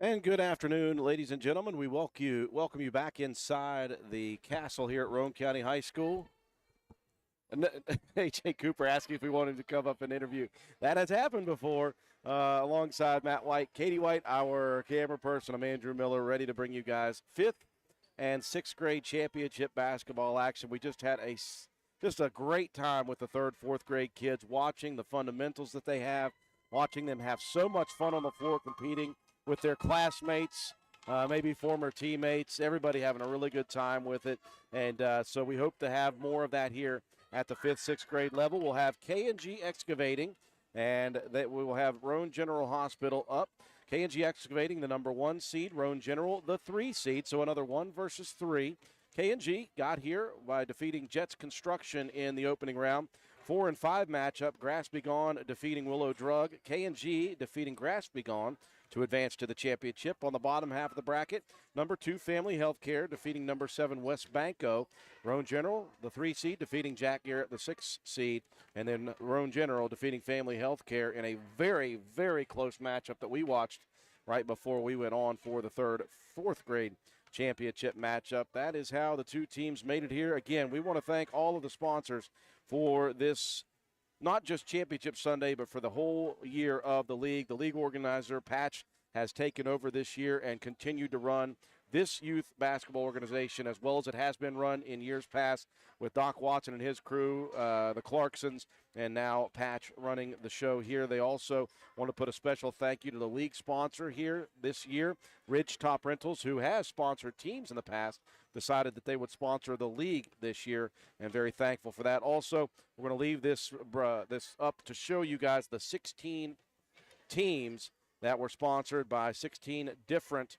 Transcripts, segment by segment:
And good afternoon, ladies and gentlemen. We welcome you back inside the castle here at Roane County High School. And A.J. Cooper asking if we want him to come up and interview. That has happened before alongside Matt White. Katie White, our camera person. I'm Andrew Miller, ready to bring you guys 5th and 6th grade championship basketball action. We just had just a great time with the 3rd, 4th grade kids, watching the fundamentals that they have, watching them have so much fun on the floor competing with their classmates, maybe former teammates, everybody having a really good time with it. And so we hope to have more of that here at the 5th, 6th grade level. We'll have K&G Excavating, and that we will have Roane General Hospital up. K&G Excavating, the number 1 seed, Roane General, the 3 seed, so another 1 versus 3. K&G got here by defeating Jets Construction in the opening round. 4 and 5 matchup, Grass-Be-Gone defeating Willow Drug. K&G defeating Grass-Be-Gone to advance to the championship. On the bottom half of the bracket, number 2 Family Healthcare defeating number 7 West Banco. Roane General, the 3 seed, defeating Jack Garrett, the 6 seed. And then Roane General defeating Family Healthcare in a very, very close matchup that we watched right before we went on for the 3rd, 4th grade championship matchup. That is how the two teams made it here. Again, we want to thank all of the sponsors for this, not just Championship Sunday, but for the whole year of the league. The league organizer, Patch, has taken over this year and continued to run this youth basketball organization as well as it has been run in years past with Doc Watson and his crew, the Clarksons, and now Patch running the show here. They also want to put a special thank you to the league sponsor here this year, Ridge Top Rentals, who has sponsored teams in the past, decided that they would sponsor the league this year, and very thankful for that. Also, we're going to leave this up to show you guys the 16 teams that were sponsored by 16 different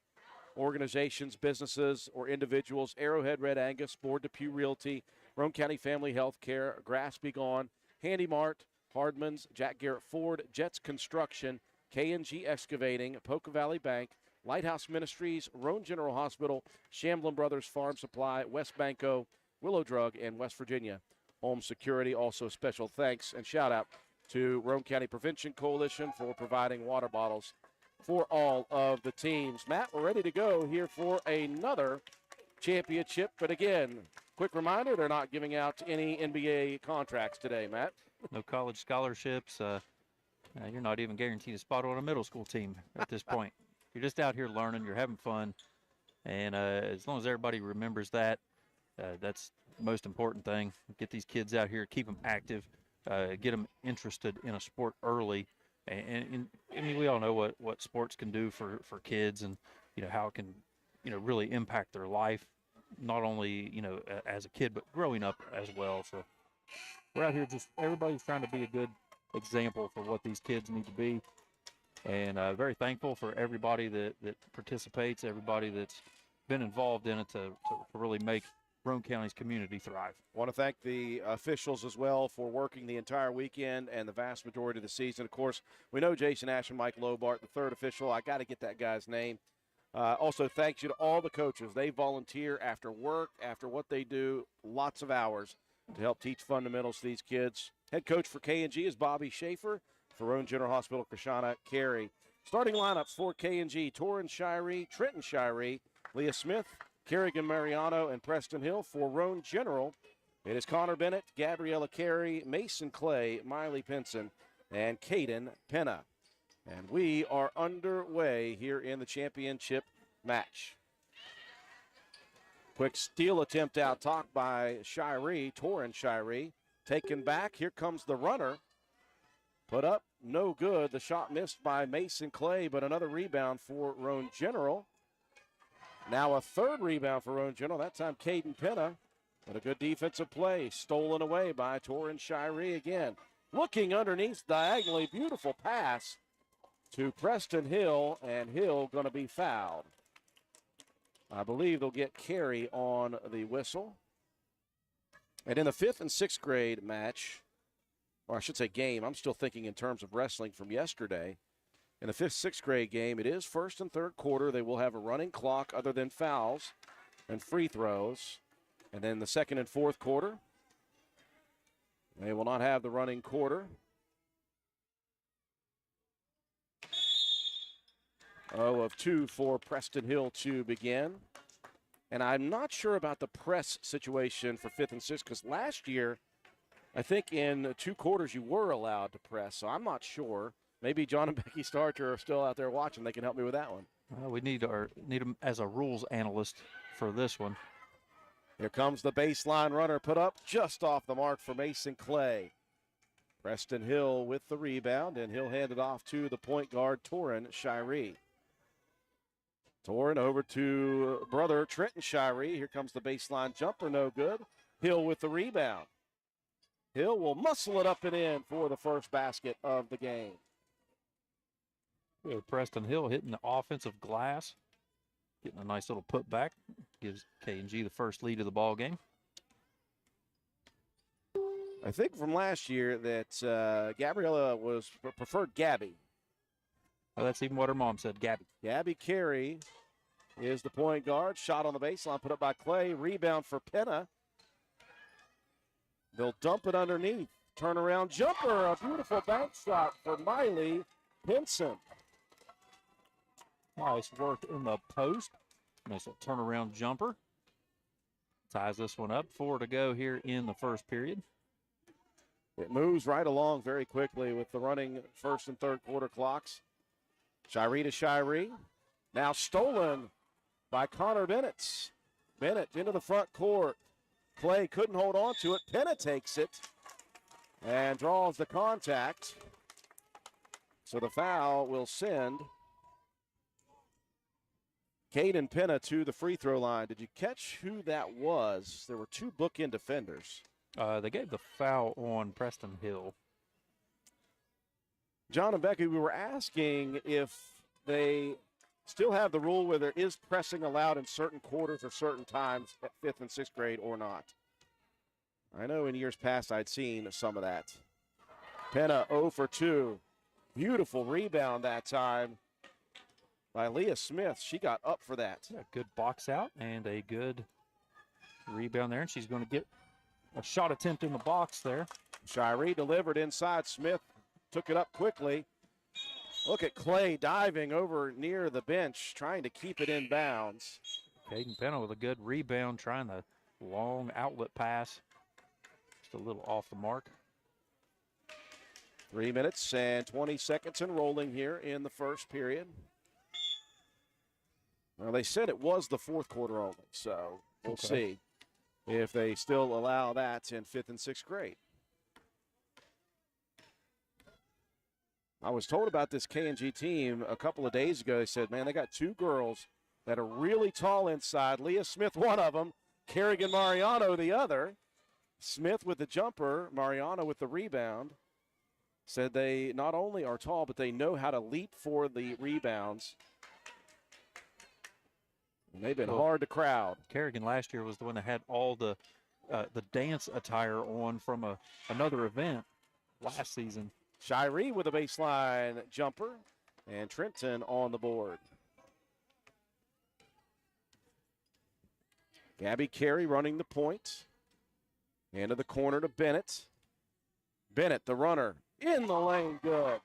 organizations, businesses, or individuals: Arrowhead Red Angus, Board Depew Realty, Roane County Family Health Care, Grass-Be-Gone, Handy Mart, Hardman's, Jack Garrett Ford, Jets Construction, K&G Excavating, Poca Valley Bank, Lighthouse Ministries, Roane General Hospital, Shamblin Brothers Farm Supply, West Banco, Willow Drug, and West Virginia Home Security. Also, special thanks and shout out to Roane County Prevention Coalition for providing water bottles for all of the teams. Matt, we're ready to go here for another championship. But again, quick reminder, they're not giving out any NBA contracts today, Matt. No college scholarships. You're not even guaranteed a spot on a middle school team at this point. You're just out here learning. You're having fun. And as long as everybody remembers that, that's the most important thing. Get these kids out here, keep them active, get them interested in a sport early. And I mean, we all know what sports can do for kids, and how it can really impact their life, not only as a kid but growing up as well. So we're out here, just everybody's trying to be a good example for what these kids need to be, and very thankful for everybody that participates, everybody that's been involved in it to really make Roane County's community thrive. I want to thank the officials as well for working the entire weekend and the vast majority of the season. Of course, we know Jason Ash and Mike Lobart, the 3rd official. I got to get that guy's name. Also, thanks you to all the coaches. They volunteer after work, after what they do, lots of hours to help teach fundamentals to these kids. Head coach for K&G is Bobby Schaefer. For Roane General Hospital, Krishana Carey. Starting lineups for K&G: Torrin Shirey, Trenton Shirey, Leah Smith, Kerrigan Mariano, and Preston Hill. For Roane General, it is Connor Bennett, Gabriella Carey, Mason Clay, Miley Pinson, and Caden Penna. And we are underway here in the championship match. Quick steal attempt out top by Shirey, Torrin Shirey. Taken back. Here comes the runner. Put up, no good. The shot missed by Mason Clay, but another rebound for Roane General. Now a 3rd rebound for Roane General, that time Caden Penna. But a good defensive play, stolen away by Torrin Shirey again. Looking underneath diagonally, beautiful pass to Preston Hill, and Hill going to be fouled. I believe they'll get Carey on the whistle. And in the 5th and 6th grade match, or I should say game, I'm still thinking in terms of wrestling from yesterday. In the 5th, 6th grade game, it is 1st and 3rd quarter. They will have a running clock other than fouls and free throws. And then the 2nd and 4th quarter, they will not have the running quarter. 0 of 2 for Preston Hill to begin. And I'm not sure about the press situation for 5th and 6th because last year, I think in 2 quarters you were allowed to press. So I'm not sure. Maybe John and Becky Starcher are still out there watching. They can help me with that one. Well, we need them as a rules analyst for this one. Here comes the baseline runner put up just off the mark for Mason Clay. Preston Hill with the rebound, and he'll hand it off to the point guard, Torin Shiree. Torin over to brother Trenton Shiree. Here comes the baseline jumper, no good. Hill with the rebound. Hill will muscle it up and in for the first basket of the game. Preston Hill hitting the offensive glass, getting a nice little putback, gives K&G the first lead of the ball game. I think from last year that Gabriella was preferred Gabby. Oh, that's even what her mom said, Gabby. Gabby Carey is the point guard. Shot on the baseline, put up by Clay. Rebound for Penna. They'll dump it underneath. Turnaround jumper. A beautiful bank shot for Miley Pinson. Nice work in the post. Nice little turnaround jumper. Ties this one up. 4 to go here in the first period. It moves right along very quickly with the running first and third quarter clocks. Shiree to Shiree. Now stolen by Connor Bennett. Bennett into the front court. Clay couldn't hold on to it. Penna takes it and draws the contact. So the foul will send Caden Penna to the free throw line. Did you catch who that was? There were 2 bookend defenders. They gave the foul on Preston Hill. John and Becky, we were asking if they still have the rule where there is pressing allowed in certain quarters or certain times at 5th and 6th grade or not. I know in years past I'd seen some of that. Penna 0 for 2. Beautiful rebound that time by Leah Smith. She got up for that. Yeah, good box out and a good rebound there, and she's going to get a shot attempt in the box there. Shiree delivered inside. Smith took it up quickly. Look at Clay diving over near the bench, trying to keep it in bounds. Caden Penna with a good rebound, trying the long outlet pass. Just a little off the mark. 3 minutes and 20 seconds and rolling here in the first period. Well, they said it was the fourth quarter only, so we'll see if they still allow that in 5th and 6th grade. I was told about this K&G team a couple of days ago. They said, man, they got 2 girls that are really tall inside. Leah Smith, one of them. Kerrigan Mariano, the other. Smith with the jumper, Mariano with the rebound. Said they not only are tall, but they know how to leap for the rebounds. And they've been hard to crowd. Kerrigan last year was the one that had all the dance attire on from another event last season. Shiree with a baseline jumper, and Trenton on the board. Gabby Carey running the point. Into the corner to Bennett. Bennett, the runner, in the lane, good.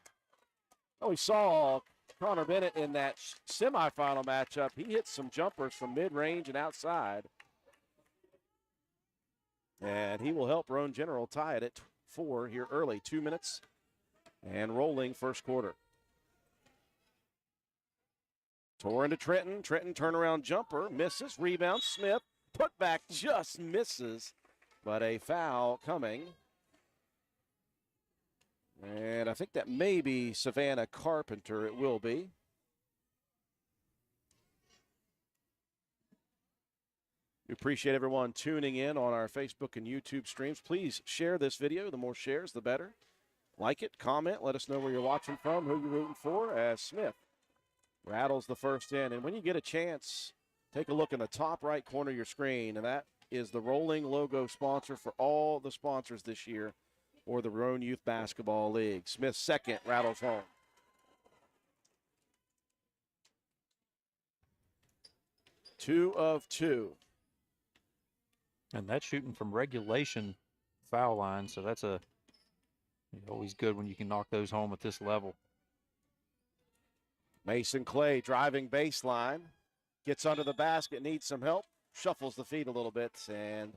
Oh, we saw Connor Bennett in that semifinal matchup. He hit some jumpers from mid-range and outside. And he will help Roane General tie it at 4 here early. 2 minutes and rolling first quarter. Torin to Trenton. Trenton turnaround jumper. Misses. Rebound. Smith. Put back just misses. But a foul coming. And I think that may be Savannah Carpenter. It will be. We appreciate everyone tuning in on our Facebook and YouTube streams. Please share this video. The more shares, the better. Like it, comment, let us know where you're watching from, who you're rooting for, as Smith rattles the first in. And when you get a chance, take a look in the top right corner of your screen, and that is the rolling logo sponsor for all the sponsors this year for the Roane Youth Basketball League. Smith's second rattles home. Two of two. And that's shooting from regulation foul line, so that's always good when you can knock those home at this level. Mason Clay driving baseline. Gets under the basket, needs some help. Shuffles the feet a little bit, and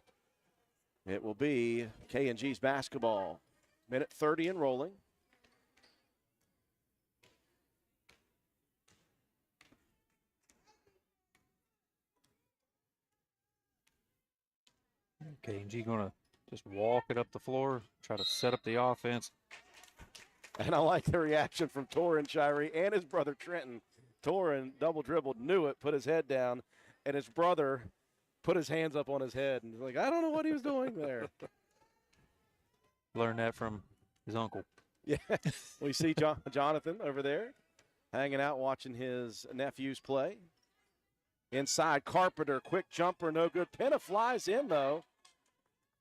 it will be K&G's basketball. Minute 30 and rolling. K&G going to just walk it up the floor, try to set up the offense. And I like the reaction from Torin Shirey and his brother Trenton. Torin double dribbled, knew it, put his head down, and his brother put his hands up on his head and was like, I don't know what he was doing there. Learned that from his uncle. Yeah, we see Jonathan over there hanging out watching his nephews play. Inside, Carpenter, quick jumper, no good. Penna flies in, though,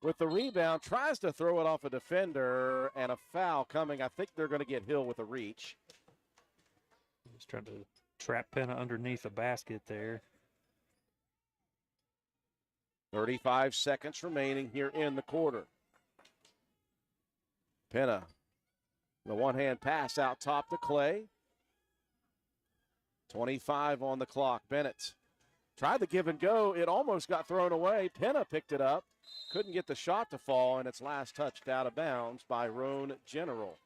with the rebound, tries to throw it off a defender, and a foul coming. I think they're going to get Hill with a reach. Just trying to trap Penna underneath the basket there. 35 seconds remaining here in the quarter. Penna, the one-hand pass out top to Clay. 25 on the clock. Bennett tried the give and go. It almost got thrown away. Penna picked it up. Couldn't get the shot to fall, and it's last touched out of bounds by Roane General.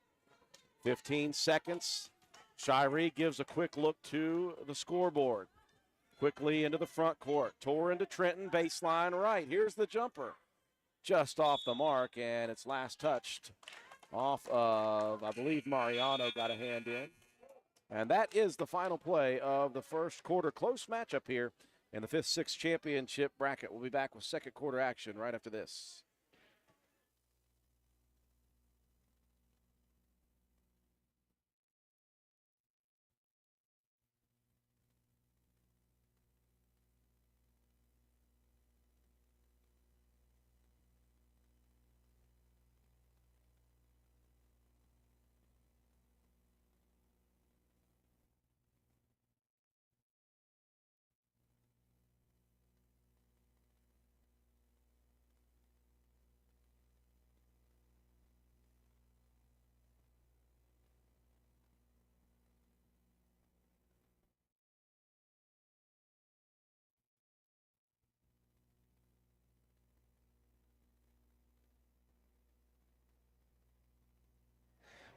15 seconds. Shirey gives a quick look to the scoreboard. Quickly into the front court. Tore into Trenton, baseline right. Here's the jumper. Just off the mark, and it's last touched off of, I believe Mariano got a hand in. And that is the final play of the first quarter. Close matchup here in the 5th-6 championship bracket. We'll be back with second quarter action right after this.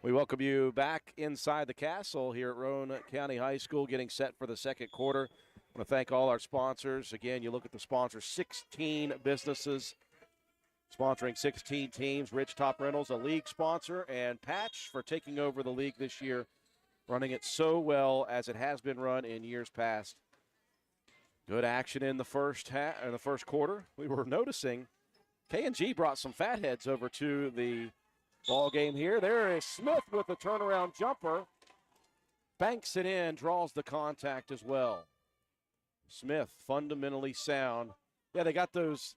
We welcome you back inside the castle here at Roane County High School, getting set for the second quarter. I want to thank all our sponsors. Again, you look at the sponsors, 16 businesses sponsoring 16 teams. Ridge Top Rentals, a league sponsor, and Patch for taking over the league this year, running it so well as it has been run in years past. Good action in the first quarter. We were noticing K&G brought some fatheads over to the ball game here. There is Smith with a turnaround jumper. Banks it in, draws the contact as well. Smith, fundamentally sound. Yeah, they got those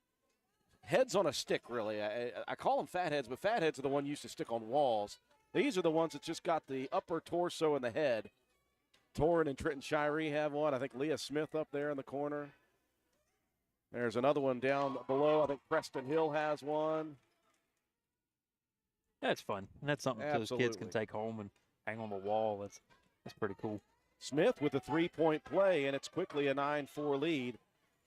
heads on a stick, really. I call them fatheads, but fatheads are the one used to stick on walls. These are the ones that just got the upper torso and the head. Torin and Trenton Shirey have one. I think Leah Smith up there in the corner. There's another one down below. I think Preston Hill has one. That's fun. And that's something those kids can take home and hang on the wall. That's pretty cool. Smith with a three-point play, and it's quickly a 9-4 lead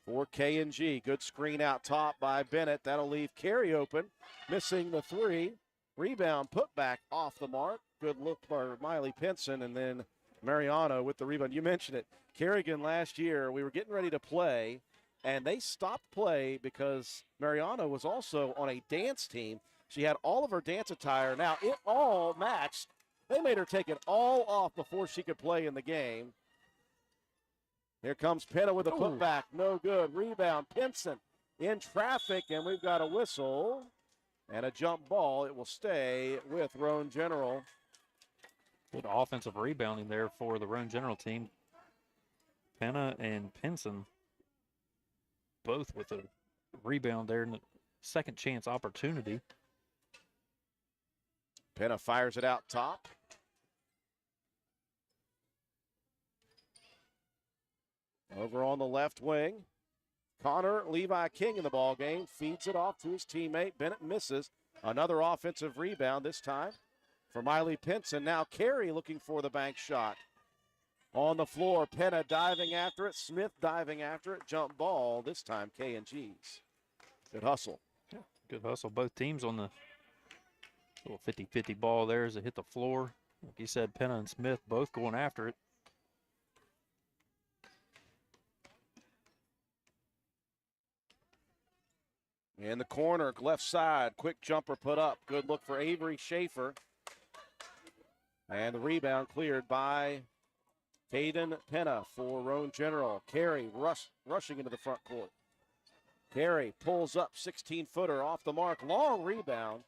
for K&G. Good screen out top by Bennett. That'll leave Carey open, missing the three. Rebound put back off the mark. Good look for Miley Pinson, and then Mariano with the rebound. You mentioned it. Kerrigan last year, we were getting ready to play, and they stopped play because Mariano was also on a dance team. She had all of her dance attire. Now, it all matched. They made her take it all off before she could play in the game. Here comes Penna with a putback. No good. Rebound. Pinson in traffic, and we've got a whistle and a jump ball. It will stay with Roane General. Good offensive rebounding there for the Roane General team. Penna and Pinson both with a rebound there in the second chance opportunity. Penna fires it out top. Over on the left wing, Connor Levi King in the ball game, feeds it off to his teammate. Bennett misses. Another offensive rebound this time for Miley Pinson. Now Carey looking for the bank shot. On the floor, Penna diving after it, Smith diving after it, jump ball, this time K&G's. Good hustle. Yeah, good hustle. Both teams on the little 50-50 ball there as it hit the floor. Like you said, Penna and Smith both going after it. In the corner, left side, quick jumper put up. Good look for Avery Schaefer. And the rebound cleared by Caden Penna for Roane General. Carey rushing into the front court. Carey pulls up, 16-footer off the mark. Long rebound.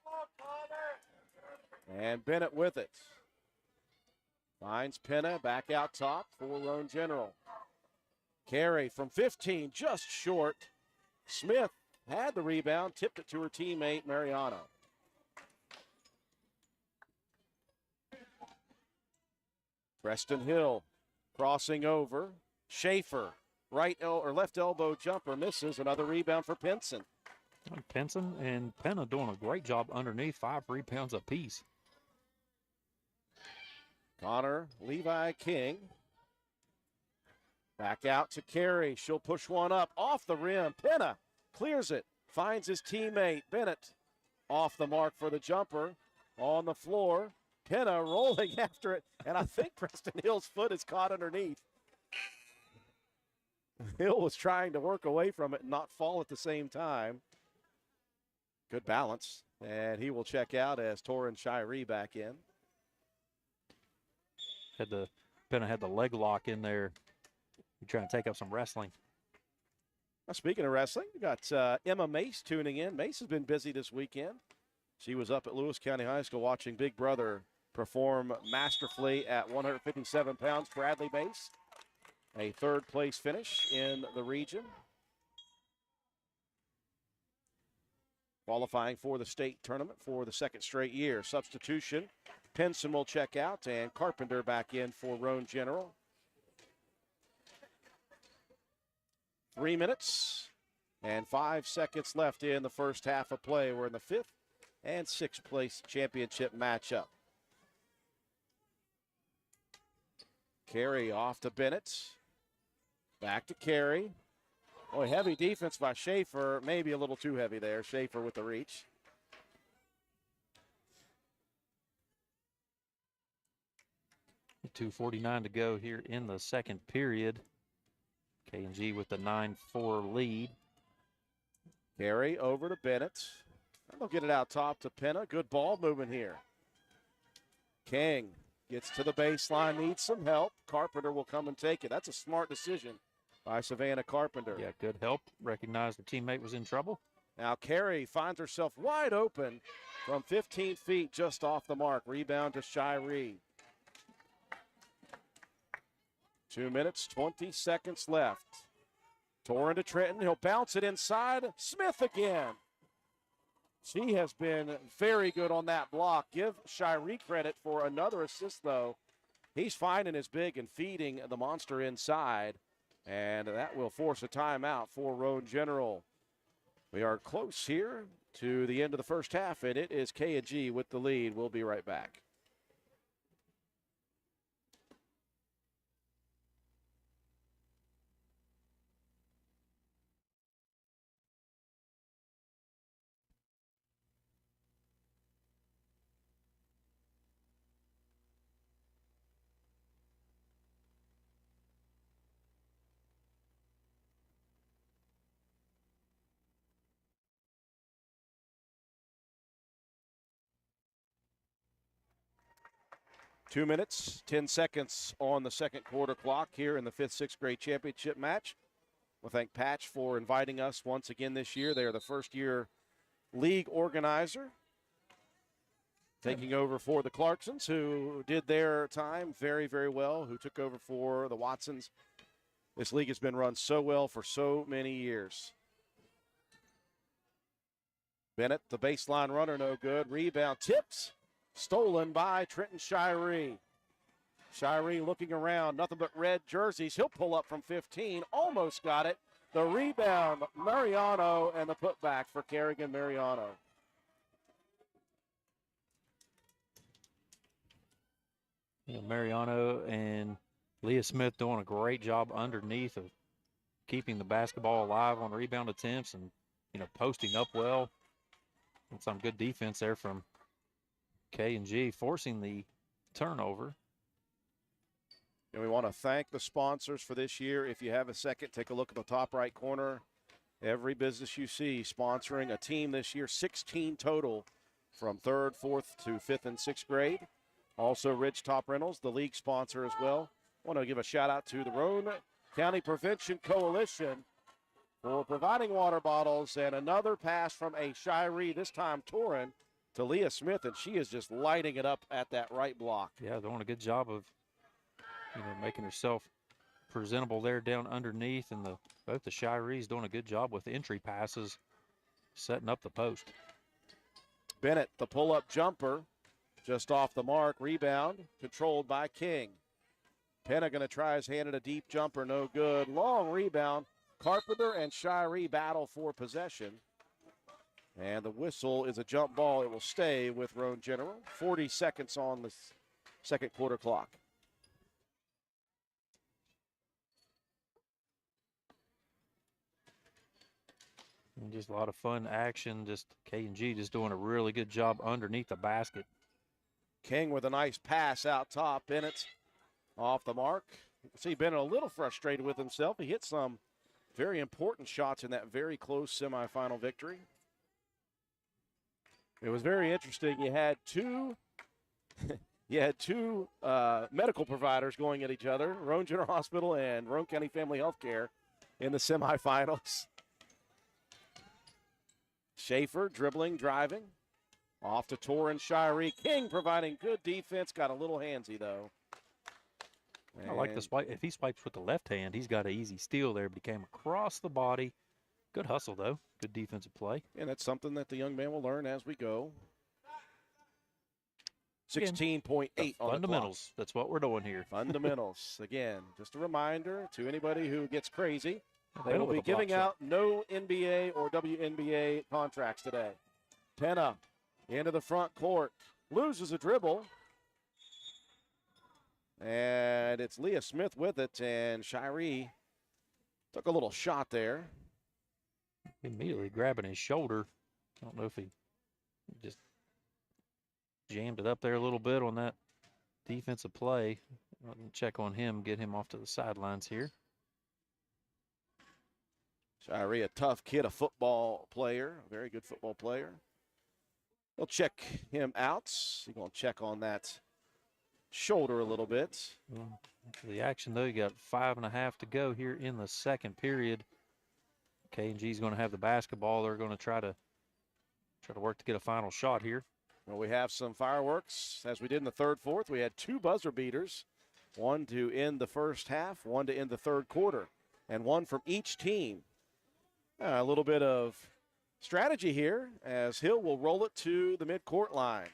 And Bennett with it. Finds Penna back out top for Roane General. Carey from 15, just short. Smith had the rebound, tipped it to her teammate, Mariano. Preston Hill crossing over. Schaefer, left elbow jumper, misses. Another rebound for Pinson. Pinson and Penna doing a great job underneath, 5 rebounds apiece. Connor Levi King. Back out to Carey. She'll push one up off the rim. Penna clears it. Finds his teammate Bennett. Off the mark for the jumper. On the floor. Penna rolling after it. And I think Preston Hill's foot is caught underneath. Hill was trying to work away from it and not fall at the same time. Good balance. And he will check out as Torin Shiree back in. Penna had the leg lock in there. You're trying to take up some wrestling. Now, speaking of wrestling, we got Emma Mace tuning in. Mace has been busy this weekend. She was up at Lewis County High School watching Big Brother perform masterfully at 157 pounds. Bradley Mace, a third-place finish in the region. Qualifying for the state tournament for the second straight year. Substitution, Pinson will check out, and Carpenter back in for Roane General. 3 minutes and 5 seconds left in the first half of play. We're in the 5th and 6th place championship matchup. Carey off to Bennett. Back to Carey. Boy, heavy defense by Schaefer. Maybe a little too heavy there. Schaefer with the reach. .249 to go here in the second period. K&G with the 9-4 lead. Carey over to Bennett. They'll get it out top to Penna. Good ball movement here. King gets to the baseline, needs some help. Carpenter will come and take it. That's a smart decision by Savannah Carpenter. Yeah, good help. Recognized her teammate was in trouble. Now Carey finds herself wide open from 15 feet just off the mark. Rebound to Shiree. 2 minutes, 20 seconds left. Torin to Trenton. He'll bounce it inside. Smith again. She has been very good on that block. Give Shiree credit for another assist, though. He's finding his big and feeding the monster inside. And that will force a timeout for Roane General. We are close here to the end of the first half, and it is K&G with the lead. We'll be right back. Two minutes, 10 seconds on the second quarter clock here in the 5th, 6th grade championship match. We'll thank Patch for inviting us once again this year. They are the first-year league organizer, taking over for the Clarksons, who did their time very, very well, who took over for the Watsons. This league has been run so well for so many years. Bennett, the baseline runner, no good. Rebound, tips. Stolen by Trenton Shiree. Shiree looking around, nothing but red jerseys. He'll pull up from 15, almost got it. The rebound, Mariano, and the putback for Kerrigan Mariano. Yeah, Mariano and Leah Smith doing a great job underneath of keeping the basketball alive on rebound attempts and, posting up well. And some good defense there from K&G, forcing the turnover. And we want to thank the sponsors for this year. If you have a second, take a look at the top right corner. Every business you see sponsoring a team this year, 16 total from 3rd, 4th to 5th and 6th grade. Also, Ridge Top Rentals, the league sponsor as well. I want to give a shout out to the Roane County Prevention Coalition for providing water bottles, and another pass from a Shiree, this time Torin, to Leah Smith, and she is just lighting it up at that right block. Yeah, doing a good job of, making herself presentable there down underneath, and both the Shirees doing a good job with entry passes, setting up the post. Bennett, the pull-up jumper, just off the mark. Rebound controlled by King. Penna going to try his hand at a deep jumper, no good. Long rebound. Carpenter and Shiree battle for possession. And the whistle is a jump ball. It will stay with Roane General. 40 seconds on the second quarter clock. And just a lot of fun action. Just K&G just doing a really good job underneath the basket. King with a nice pass out top. Bennett off the mark. You can see Bennett a little frustrated with himself. He hit some very important shots in that very close semifinal victory. It was very interesting. You had two medical providers going at each other, Roane General Hospital and Roane County Family Healthcare in the semifinals. Schaefer dribbling, driving. Off to Torin Shiree. King providing good defense. Got a little handsy, though. I like the swipe. If he swipes with the left hand, he's got an easy steal there, but he came across the body. Good hustle, though. Good defensive play. And that's something that the young man will learn as we go. 16.8 on the fundamentals. That's what we're doing here. Fundamentals. Again, just a reminder to anybody who gets crazy, they will be giving out no NBA or WNBA contracts today. Penna into the front court. Loses a dribble. And it's Leah Smith with it, and Shiree took a little shot there. Immediately grabbing his shoulder. I don't know if he just jammed it up there a little bit on that defensive play. I'll check on him, get him off to the sidelines here. Shiree, a tough kid, a football player, a very good football player. We'll check him out. He's going to check on that shoulder a little bit. Well, the action, though, you got 5.5 to go here in the second period. K&G's going to have the basketball. They're going to try to work to get a final shot here. Well, we have some fireworks, as we did in the third, fourth. We had 2 buzzer beaters, one to end the first half, one to end the third quarter, and one from each team. A little bit of strategy here, as Hill will roll it to the midcourt line.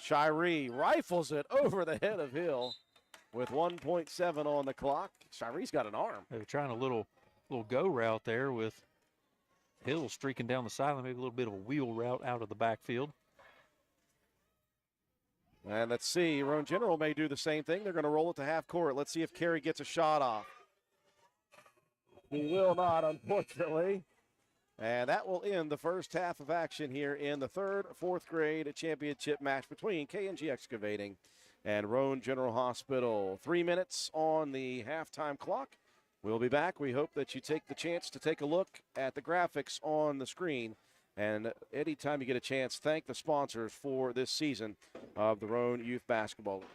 Shiree rifles it over the head of Hill with 1.7 on the clock. Shiree's got an arm. They were trying a little go route there with Hill streaking down the sideline, maybe a little bit of a wheel route out of the backfield. And let's see, Roane General may do the same thing. They're going to roll it to half court. Let's see if Carey gets a shot off. He will not, unfortunately. And that will end the first half of action here in the third, fourth grade championship match between K&G Excavating and Roane General Hospital. 3 minutes on the halftime clock. We'll be back. We hope that you take the chance to take a look at the graphics on the screen. And anytime you get a chance, thank the sponsors for this season of the Roane Youth Basketball League.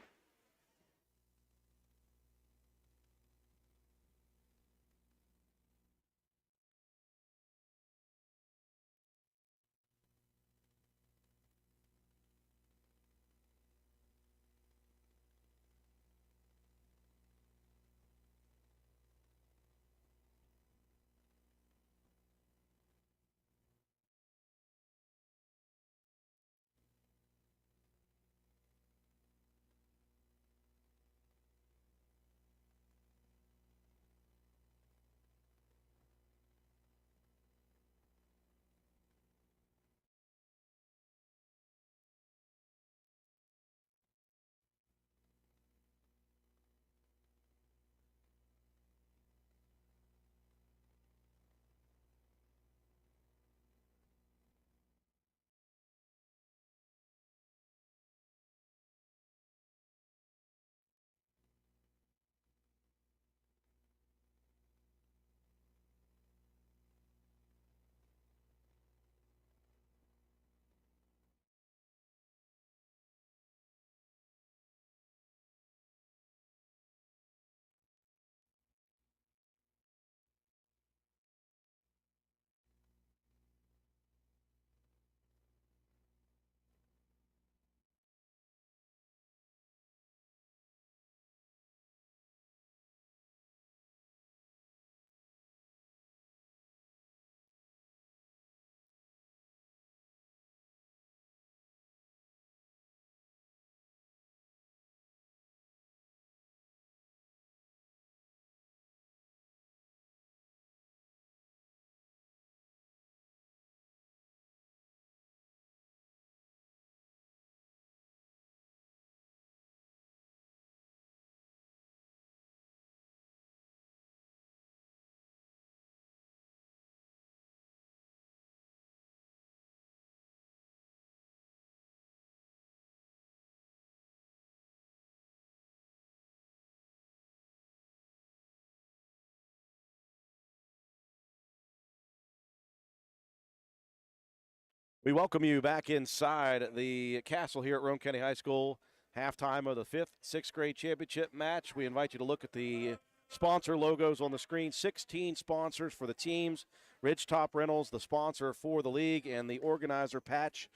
We welcome you back inside the castle here at Roane County High School. Halftime of the 5th, 6th grade championship match. We invite you to look at the sponsor logos on the screen. 16 sponsors for the teams. Ridgetop Rentals, the sponsor for the league, and the organizer patch.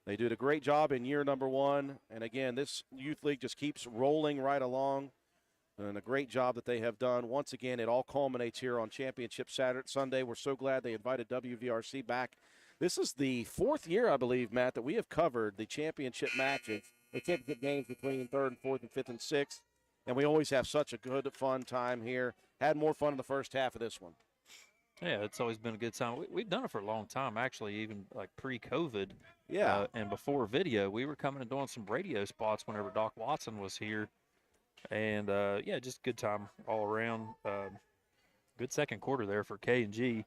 They did a great job in year number 1. And again, this youth league just keeps rolling right along. And a great job that they have done. Once again, it all culminates here on Championship Sunday. We're so glad they invited WVRC back. This is the 4th year, I believe, Matt, that we have covered the championship matches, the championship games between 3rd and 4th and 5th and 6th. And we always have such a good, fun time here. Had more fun in the first half of this one. Yeah, it's always been a good time. We've done it for a long time, actually, even like pre-COVID. Yeah. And before video, we were coming and doing some radio spots whenever Doc Watson was here. And, yeah, just good time all around. Good second quarter there for K&G.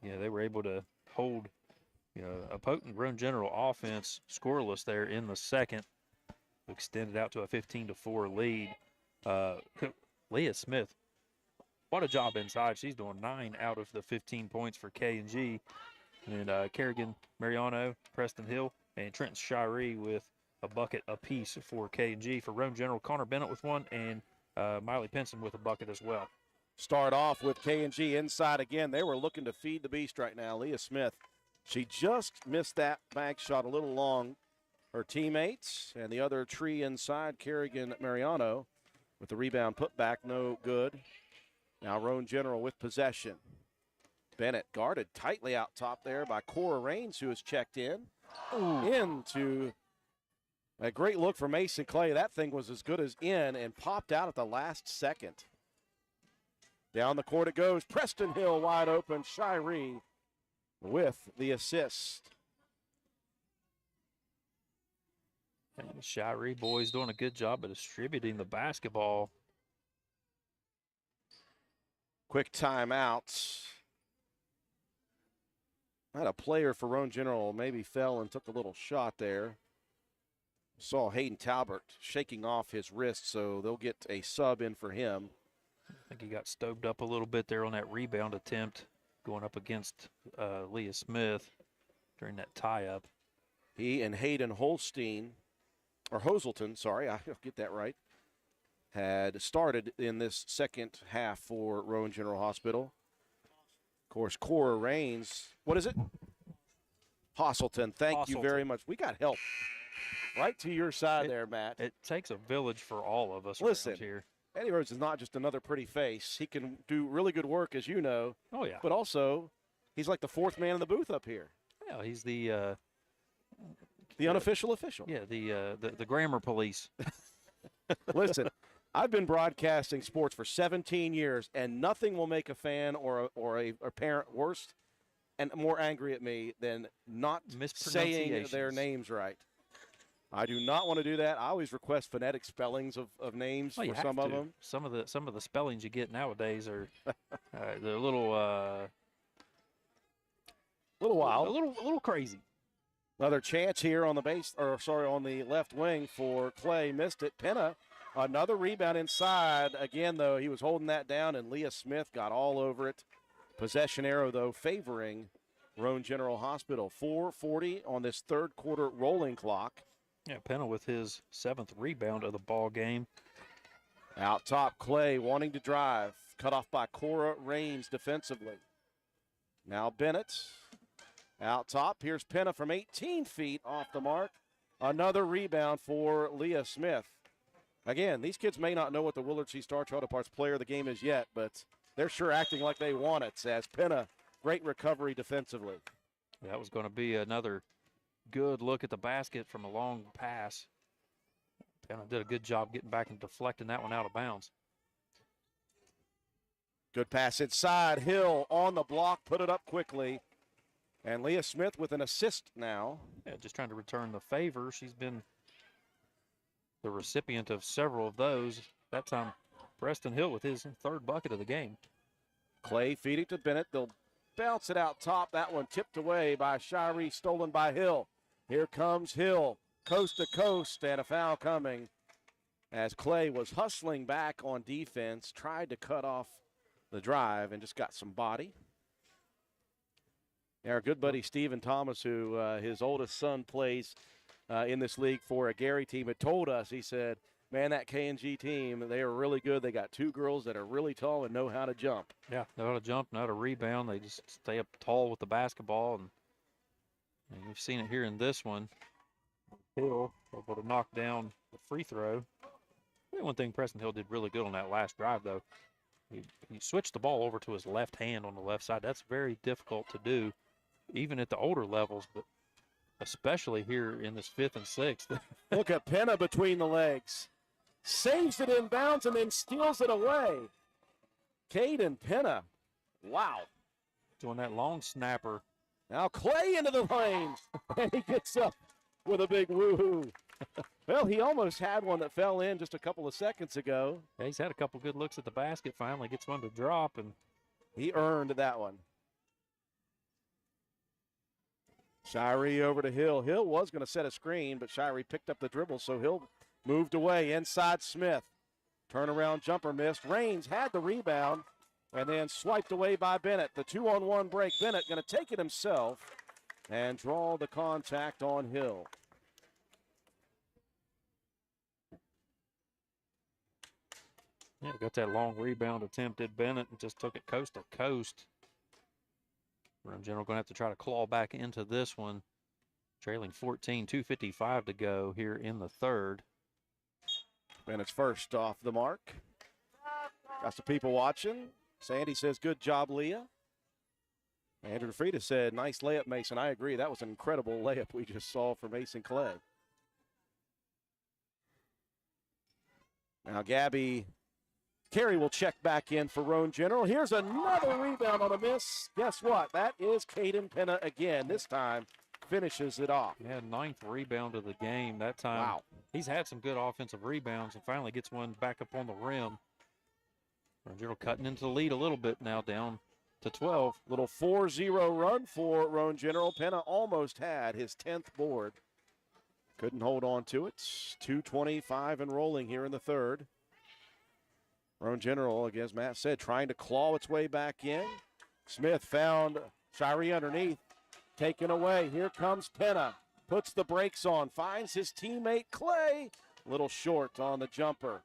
Yeah, they were able to hold a potent Roane General offense scoreless there in the second, extended out to a 15-4 lead. Leah Smith, what a job inside. She's doing 9 out of the 15 points for K&G. And Kerrigan Mariano, Preston Hill, and Trenton Shiree with a bucket apiece for K&G. For Roane General, Connor Bennett with 1, and Miley Pinson with a bucket as well. Start off with K&G inside again. They were looking to feed the beast right now. Leah Smith, she just missed that bank shot a little long. Her teammates and the other tree inside, Kerrigan Mariano, with the rebound put back, no good. Now Roane General with possession. Bennett guarded tightly out top there by Cora Raines, who has checked in. Ooh. Into a great look for Mason Clay. That thing was as good as in and popped out at the last second. Down the court it goes. Preston Hill wide open. Shiree with the assist. And the Shiree boys doing a good job of distributing the basketball. Quick timeout. Had a player for Roane General maybe fell and took a little shot there. Saw Hayden Talbert shaking off his wrist, so they'll get a sub in for him. I think he got stoved up a little bit there on that rebound attempt going up against Leah Smith during that tie-up. He and Hayden Holstein, or Hoselton, sorry, I'll get that right, had started in this second half for Roane General Hospital. Of course, Cora Raines, what is it? Hoselton, thank you very much. We got help right to your side there, Matt. It takes a village for all of us around here. Eddie Rhodes is not just another pretty face. He can do really good work, as you know. Oh, yeah. But also, he's like the 4th man in the booth up here. Yeah, he's the unofficial official. Yeah, the grammar police. Listen, I've been broadcasting sports for 17 years, and nothing will make a fan or a parent worse and more angry at me than not saying their names right. I do not want to do that. I always request phonetic spellings of names for some of them. Some of the spellings you get nowadays are they're a little wild, a little crazy. Another chance here on the left wing for Clay. Missed it. Penna, another rebound inside. Again, though, he was holding that down, and Leah Smith got all over it. Possession arrow, though, favoring Roane General Hospital. 4:40 on this third quarter rolling clock. Yeah, Penna with his 7th rebound of the ball game. Out top, Clay wanting to drive. Cut off by Cora Raines defensively. Now Bennett. Out top, here's Penna from 18 feet off the mark. Another rebound for Leah Smith. Again, these kids may not know what the Willard C. Star Auto Parts player of the game is yet, but they're sure acting like they want it, as Penna, great recovery defensively. That was going to be another good look at the basket from a long pass. Penna did a good job getting back and deflecting that one out of bounds. Good pass inside. Hill on the block, put it up quickly. And Leah Smith with an assist now. Yeah, just trying to return the favor. She's been the recipient of several of those. That time, Preston Hill with his 3rd bucket of the game. Clay feeding to Bennett. They'll bounce it out top. That one tipped away by Shiree, stolen by Hill. Here comes Hill, coast to coast, and a foul coming as Clay was hustling back on defense, tried to cut off the drive and just got some body. Our good buddy Stephen Thomas, who his oldest son plays in this league for a Gary team, had told us, he said, man, that K&G team, they are really good. They got 2 girls that are really tall and know how to jump. Yeah, know how to jump, know how to rebound. They just stay up tall with the basketball, and you've seen it here in this one. Hill able to knock down the free throw. One thing Preston Hill did really good on that last drive, though, he switched the ball over to his left hand on the left side. That's very difficult to do, even at the older levels, but especially here in this 5th and 6th. Look at Penna between the legs. Saves it in bounds and then steals it away. Caden Penna. Wow. Doing that long snapper. Now Clay into the lane. And he gets up with a big woohoo. Well, he almost had one that fell in just a couple of seconds ago. Yeah, he's had a couple good looks at the basket. Finally gets one to drop, and he earned that one. Shirey over to Hill. Hill was going to set a screen, but Shirey picked up the dribble, so Hill moved away. Inside Smith. Turnaround jumper missed. Raines had the rebound and then swiped away by Bennett. The 2-on-1 break. Bennett going to take it himself and draw the contact on Hill. Yeah, got that long rebound attempt at Bennett and just took it coast to coast. Roane General going to have to try to claw back into this one. Trailing 14, 2:55 to go here in the 3rd. Bennett's first off the mark. Got some people watching. Sandy says, good job, Leah. Andrew Frieda said, nice layup, Mason. I agree. That was an incredible layup we just saw for Mason Clay. Now Gabby Carey will check back in for Roane General. Here's another rebound on a miss. Guess what? That is Caden Penna again. This time finishes it off. Yeah, 9th rebound of the game that time. Wow. He's had some good offensive rebounds and finally gets one back up on the rim. Roane General cutting into the lead a little bit now, down to 12. Little 4-0 run for Roane General. Penna almost had his 10th board. Couldn't hold on to it. 2:25 and rolling here in the 3rd. Roane General, as Matt said, trying to claw its way back in. Smith found Shirey underneath. Taken away. Here comes Penna. Puts the brakes on. Finds his teammate Clay. Little short on the jumper.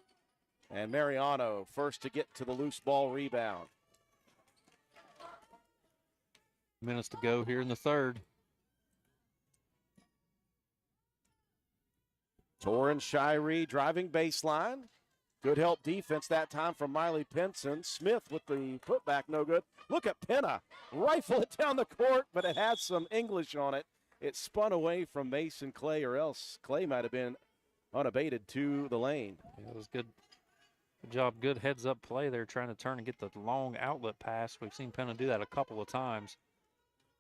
And Mariano first to get to the loose ball rebound. Minutes to go here in the 3rd. Torrin Shirey driving baseline. Good help defense that time from Miley Pinson. Smith with the putback, no good. Look at Penna. Rifle it down the court, but it had some English on it. It spun away from Mason Clay, or else Clay might have been unabated to the lane. Yeah, it was good. Good job. Good heads-up play there, trying to turn and get the long outlet pass. We've seen Penna do that a couple of times.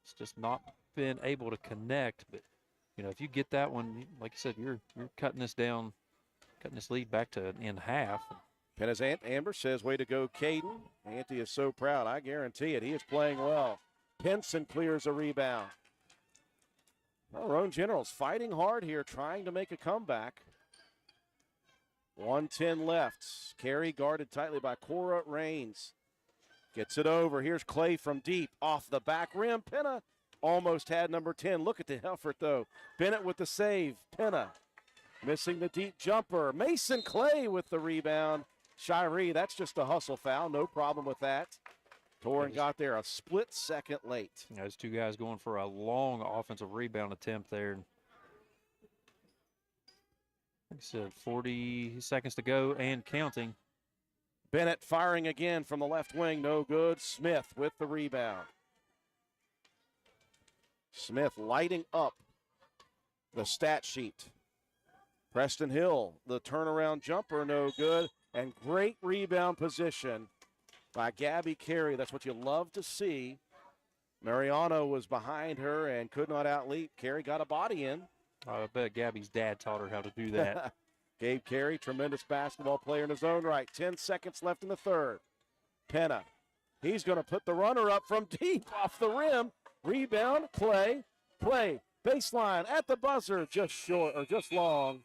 It's just not been able to connect. But, you know, if you get that one, like you said, you're cutting this down. Cutting this lead back to in half. Penna's Aunt Amber says, way to go, Caden. Auntie is so proud. I guarantee it. He is playing well. Pinson clears a rebound. Well, Roane General's fighting hard here, trying to make a comeback. 1:10 left. Carey guarded tightly by Cora Raines. Gets it over. Here's Clay from deep. Off the back rim. Penna almost had number 10. Look at the effort, though. Bennett with the save. Penna missing the deep jumper. Mason Clay with the rebound. Shirey, that's just a hustle foul. No problem with that. Torrin got there a split second late. Those two guys going for a long offensive rebound attempt there. Like I said, 40 seconds to go and counting. Bennett firing again from the left wing. No good. Smith with the rebound. Smith lighting up the stat sheet. Preston Hill, the turnaround jumper, no good. And great rebound position by Gabby Carey. That's what you love to see. Mariano was behind her and could not outleap. Carey got a body in. I bet Gabby's dad taught her how to do that. Gabe Carey, tremendous basketball player in his own right. 10 seconds left in the 3rd. Penna, he's going to put the runner up from deep off the rim. Rebound, Clay. Baseline at the buzzer, just short or just long.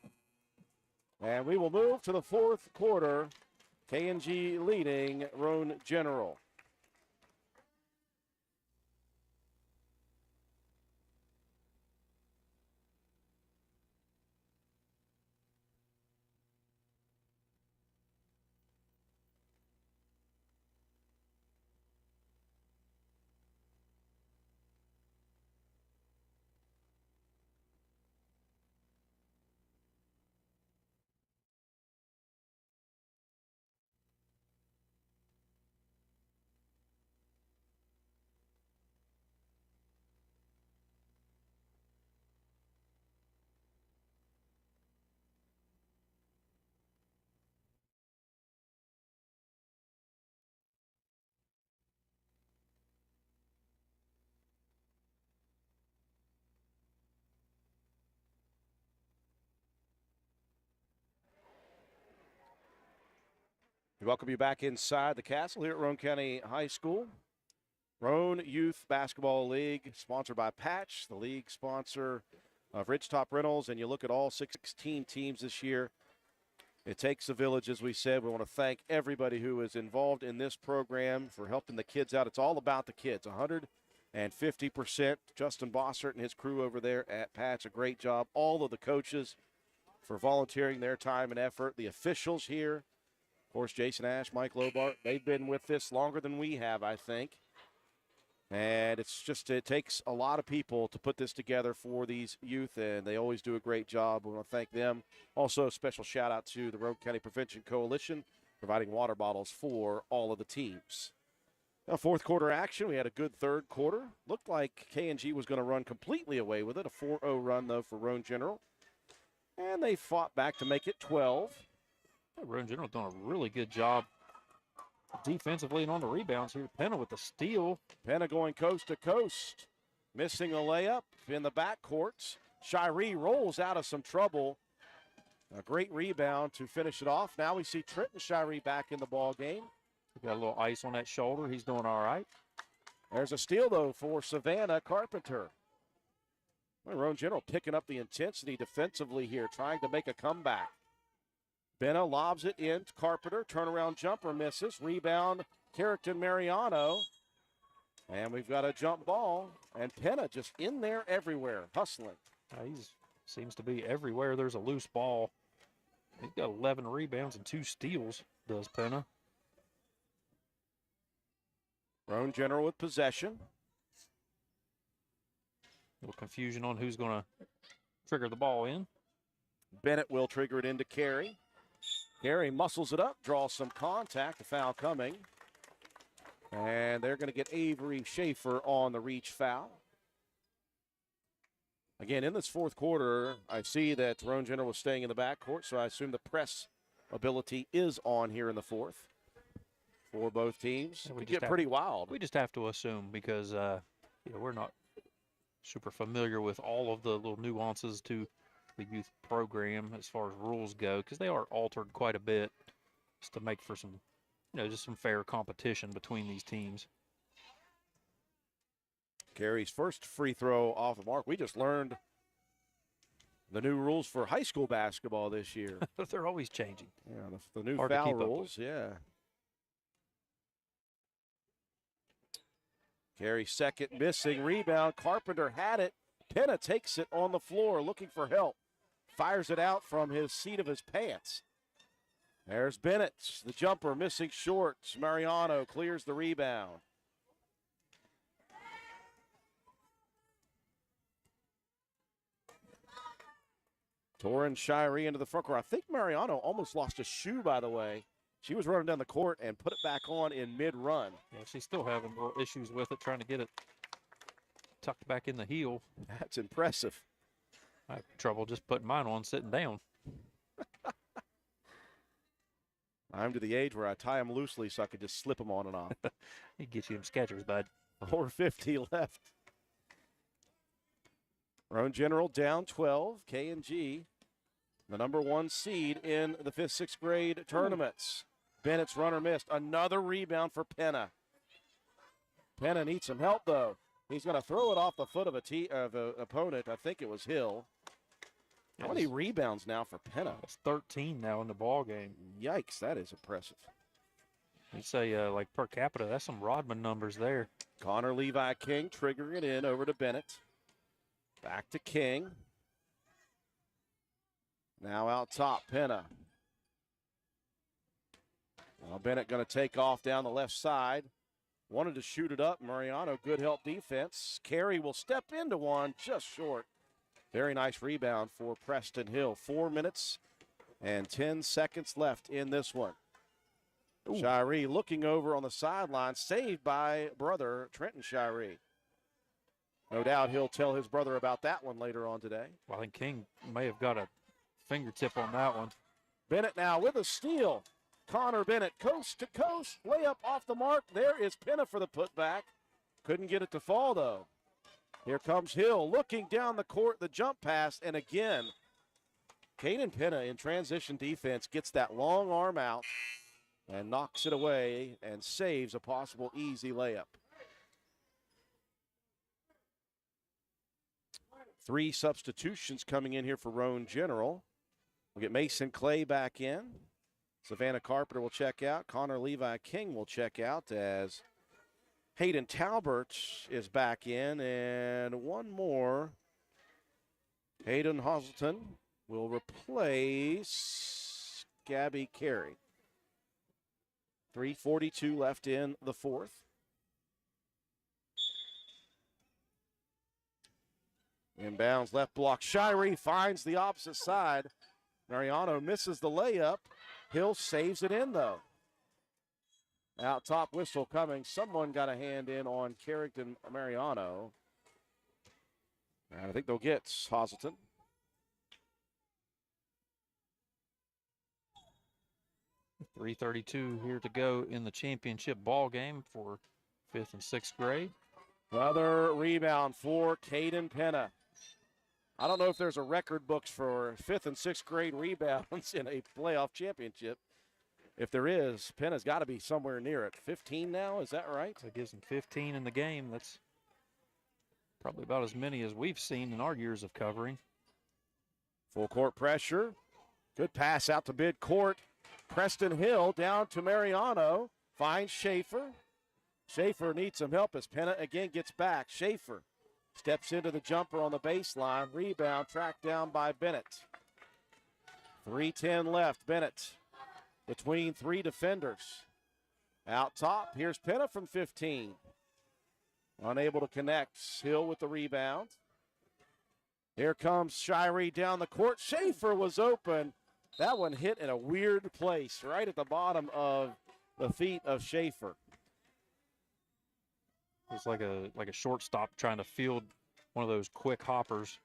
And we will move to the 4th quarter. K&G leading Roane General. We welcome you back inside the castle here at Roane County High School. Roane Youth Basketball League, sponsored by Patch, the league sponsor of Ridgetop Rentals. And you look at all 16 teams this year. It takes a village, as we said. We want to thank everybody who is involved in this program for helping the kids out. It's all about the kids, 150%. Justin Bossert and his crew over there at Patch, a great job. All of the coaches for volunteering their time and effort. The officials here, of course, Jason Ash, Mike Lobart, they've been with this longer than we have, I think. And it takes a lot of people to put this together for these youth, and they always do a great job. We want to thank them. Also, a special shout out to the Roane County Prevention Coalition, providing water bottles for all of the teams. Now, fourth quarter action. We had a good third quarter. Looked like K&G was going to run completely away with it. A 4-0 run, though, for Roane General. And they fought back to make it 12. Roane General doing a really good job defensively and on the rebounds here. Penna with the steal. Penna going coast to coast. Missing a layup in the backcourt. Shiree rolls out of some trouble. A great rebound to finish it off. Now we see Trenton Shiree back in the ball game. Got a little ice on that shoulder. He's doing all right. There's a steal, though, for Savannah Carpenter. Roane General picking up the intensity defensively here, trying to make a comeback. Benna lobs it in to Carpenter. Turnaround jumper misses. Rebound, Carrington Mariano. And we've got a jump ball. And Penna just in there everywhere, hustling. He seems to be everywhere there's a loose ball. He's got 11 rebounds and 2 steals, does Penna. Roane General with possession. A little confusion on who's going to trigger the ball in. Bennett will trigger it into Carey. Carey muscles it up, draws some contact, a foul coming. And they're going to get Avery Schaefer on the reach foul. Again, in this fourth quarter, I see that Roane General was staying in the backcourt, so I assume the press ability is on here in the fourth for both teams. It could get pretty wild. We just have to assume because we're not super familiar with all of the little nuances to the youth program as far as rules go, because they are altered quite a bit just to make for some, just some fair competition between these teams. Carey's first free throw off the mark. We just learned the new rules for high school basketball this year. They're always changing. Yeah, the new Hard foul rules, yeah. Carey second missing rebound. Carpenter had it. Penna takes it on the floor looking for help. Fires it out from his seat of his pants. There's Bennett, the jumper missing short. Mariano clears the rebound. Torin Shiree into the front court. I think Mariano almost lost a shoe, by the way. She was running down the court and put it back on in mid-run. Yeah, she's still having little issues with it, trying to get it tucked back in the heel. That's impressive. I have trouble just putting mine on sitting down. I'm to the age where I tie them loosely so I can just slip them on and off. He get you them Skechers, bud. 4:50 left. Roane General down 12. K&G, the number 1 seed in the 5th, 6th grade tournaments. Bennett's runner missed. Another rebound for Penna. Penna needs some help, though. He's going to throw it off the foot of an opponent. I think it was Hill. How many rebounds now for Penna? It's 13 now in the ball game. Yikes, that is impressive. You'd say, like, per capita, that's some Rodman numbers there. Connor Levi King triggering it in over to Bennett. Back to King. Now out top, Penna. Well, Bennett going to take off down the left side. Wanted to shoot it up. Mariano, good help defense. Carey will step into one, just short. Very nice rebound for Preston Hill. 4 minutes and 10 seconds left in this one. Shiree looking over on the sideline, saved by brother Trenton Shiree. No doubt he'll tell his brother about that one later on today. Well, I think King may have got a fingertip on that one. Bennett now with a steal. Connor Bennett, coast to coast, layup off the mark. There is Penna for the putback. Couldn't get it to fall, though. Here comes Hill looking down the court, the jump pass, and again, Caden Penna in transition defense gets that long arm out and knocks it away and saves a possible easy layup. 3 substitutions coming in here for Roane General. We'll get Mason Clay back in. Savannah Carpenter will check out. Connor Levi King will check out as Hayden Talbert is back in. And one more. Hayden Hazelton will replace Gabby Carey. 3:42 left in the fourth. Inbounds left block. Shirey finds the opposite side. Mariano misses the layup. Hill saves it in, though. Out top whistle coming. Someone got a hand in on Carrington Mariano. And I think they'll get Hazelton. .332 here to go in the championship ball game for 5th and 6th grade. Another rebound for Caden Penna. I don't know if there's a record books for 5th and 6th grade rebounds in a playoff championship. If there is, Penna's got to be somewhere near it. 15 now, is that right? That gives him 15 in the game. That's probably about as many as we've seen in our years of covering. Full court pressure. Good pass out to midcourt. Preston Hill down to Mariano. Finds Schaefer. Schaefer needs some help as Penna again gets back. Schaefer steps into the jumper on the baseline. Rebound tracked down by Bennett. 3:10 left. Bennett between 3 defenders. Out top, here's Penna from 15. Unable to connect. Hill with the rebound. Here comes Shirey down the court. Schaefer was open. That one hit in a weird place, right at the bottom of the feet of Schaefer. It's like a shortstop trying to field one of those quick hoppers.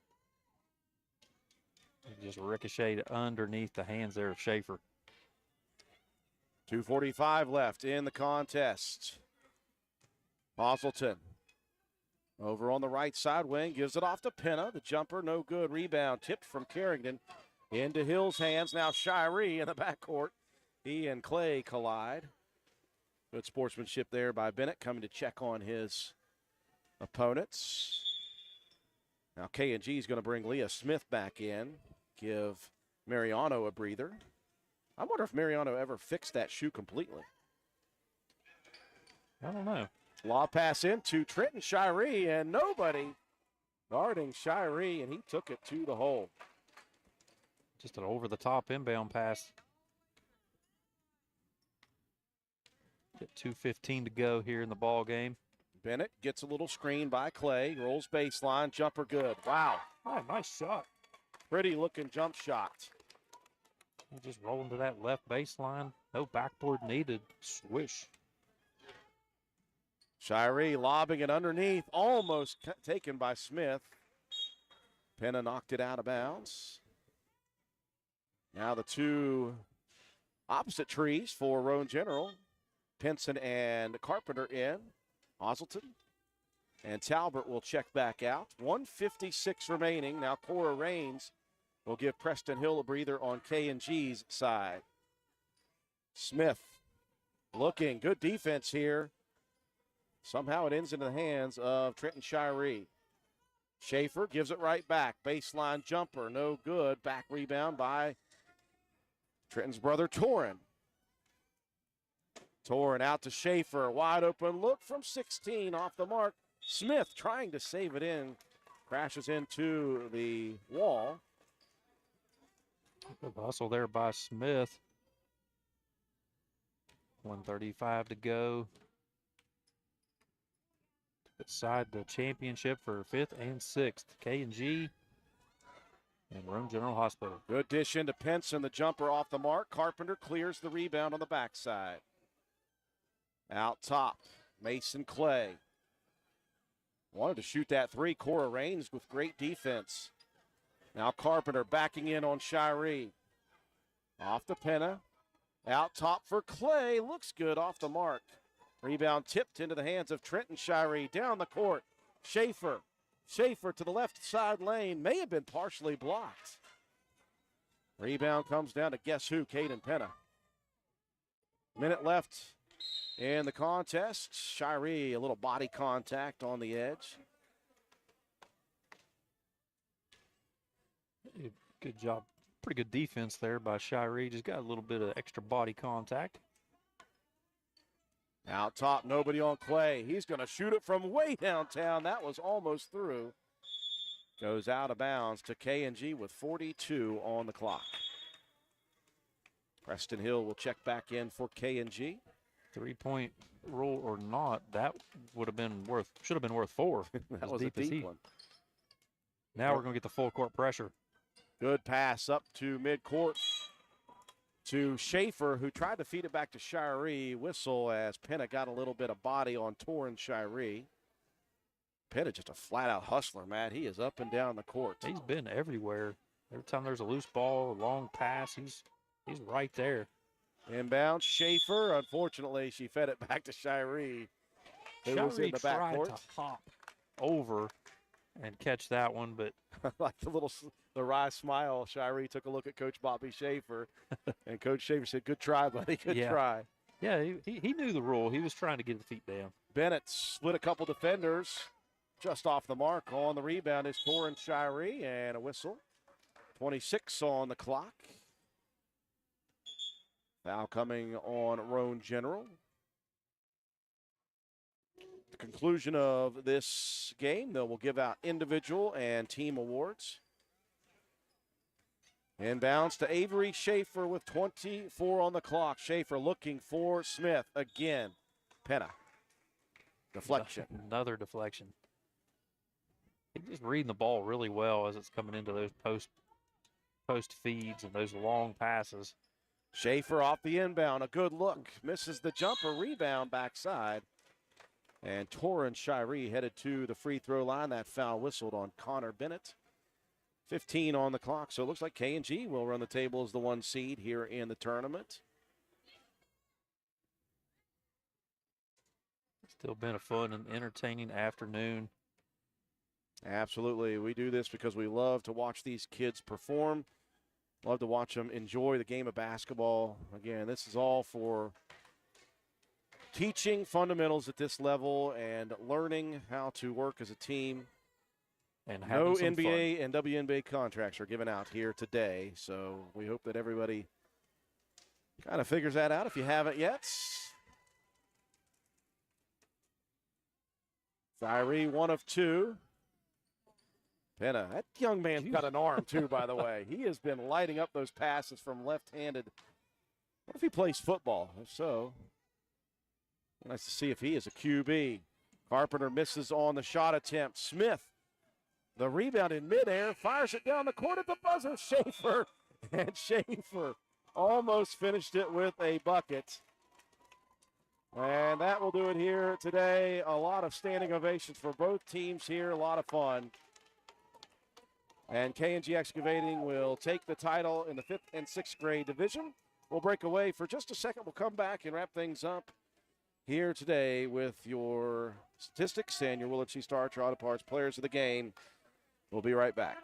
It just ricocheted underneath the hands there of Schaefer. 2:45 left in the contest. Hazelton over on the right side wing, gives it off to Penna. The jumper, no good. Rebound tipped from Carrington into Hill's hands. Now Shirey in the backcourt. He and Clay collide. Good sportsmanship there by Bennett, coming to check on his opponents. Now K&G is going to bring Leah Smith back in, give Mariano a breather. I wonder if Mariano ever fixed that shoe completely. I don't know. Lob pass into Trenton Shirey, and nobody guarding Shirey, and he took it to the hole. Just an over-the-top inbound pass. Get 2:15 to go here in the ball game. Bennett gets a little screen by Clay, rolls baseline, jumper good. Wow. Oh, nice shot. Pretty looking jump shot. He just rolled into that left baseline. No backboard needed. Swish. Shirey lobbing it underneath, almost taken by Smith. Penna knocked it out of bounds. Now the two opposite trees for Roane General. Pinson and Carpenter in. Hazelton and Talbot will check back out. 1:56 remaining. Now Cora Raines will give Preston Hill a breather on K&G's side. Smith looking, good defense here. Somehow it ends into the hands of Trenton Shirey. Schaefer gives it right back. Baseline jumper, no good. Back rebound by Trenton's brother, Torin. Torin out to Schaefer. Wide open look from 16 off the mark. Smith trying to save it in. Crashes into the wall. Good hustle there by Smith. 1:35 to go. Decide the championship for 5th and 6th. K&G and Roane General Hospital. Good dish into Pinson. The jumper off the mark. Carpenter clears the rebound on the backside. Out top, Mason Clay. Wanted to shoot that three. Cora Raines with great defense. Now Carpenter backing in on Shirey. Off to Penna. Out top for Clay. Looks good off the mark. Rebound tipped into the hands of Trenton Shirey. Down the court. Schaefer. Schaefer to the left side lane. May have been partially blocked. Rebound comes down to guess who? Caden Penna. Minute left in the contest. Shiree, a little body contact on the edge. Good job. Pretty good defense there by Shiree. Just got a little bit of extra body contact. Out top, nobody on Clay. He's going to shoot it from way downtown. That was almost through. Goes out of bounds to K&G with 42 on the clock. Preston Hill will check back in for K&G. 3-point rule or not, that would have been should have been worth 4. That was a deep one. Now we're going to get the full court pressure. Good pass up to midcourt to Schaefer, who tried to feed it back to Shiree. Whistle as Penna got a little bit of body on Torrin Shiree. Penna just a flat-out hustler, Matt. He is up and down the court. He's been everywhere. Every time there's a loose ball, a long pass, he's right there. Inbound, Schaefer. Unfortunately, she fed it back to Shiree, who was in the backcourt. Tried to hop over and catch that one, but like the wry smile. Shiree took a look at Coach Bobby Schaefer, and Coach Schaefer said, "Good try, buddy. Good try." Yeah, he knew the rule. He was trying to get the feet down. Bennett split a couple defenders. Just off the mark on the rebound is Torrin Shiree, and a whistle. 26 on the clock. Foul coming on Roane General. The conclusion of this game, though, will give out individual and team awards. Inbounds to Avery Schaefer with 24 on the clock. Schaefer looking for Smith again. Penna. Deflection. Another deflection. He's just reading the ball really well as it's coming into those post feeds and those long passes. Schaefer off the inbound. A good look. Misses the jumper. Rebound backside. And Torrin Shiree headed to the free throw line. That foul whistled on Connor Bennett. 15 on the clock. So it looks like K&G will run the table as the 1 seed here in the tournament. Still been a fun and entertaining afternoon. Absolutely. We do this because we love to watch these kids perform. Love to watch them enjoy the game of basketball. Again, this is all for teaching fundamentals at this level and learning how to work as a team. And no NBA and WNBA contracts are given out here today, so we hope that everybody kind of figures that out if you haven't yet. Shiree, 1 of 2. Penna, that young man's got an arm too, by the way. He has been lighting up those passes from left-handed. What if he plays football? If so, nice to see if he is a QB. Carpenter misses on the shot attempt. Smith, the rebound in midair, fires it down the court at the buzzer. Schaefer, and Schaefer almost finished it with a bucket. And that will do it here today. A lot of standing ovations for both teams here. A lot of fun. And K&G Excavating will take the title in the 5th and 6th grade division. We'll break away for just a second. We'll come back and wrap things up here today with your statistics and your Willard-C Star Auto Parts players of the game. We'll be right back.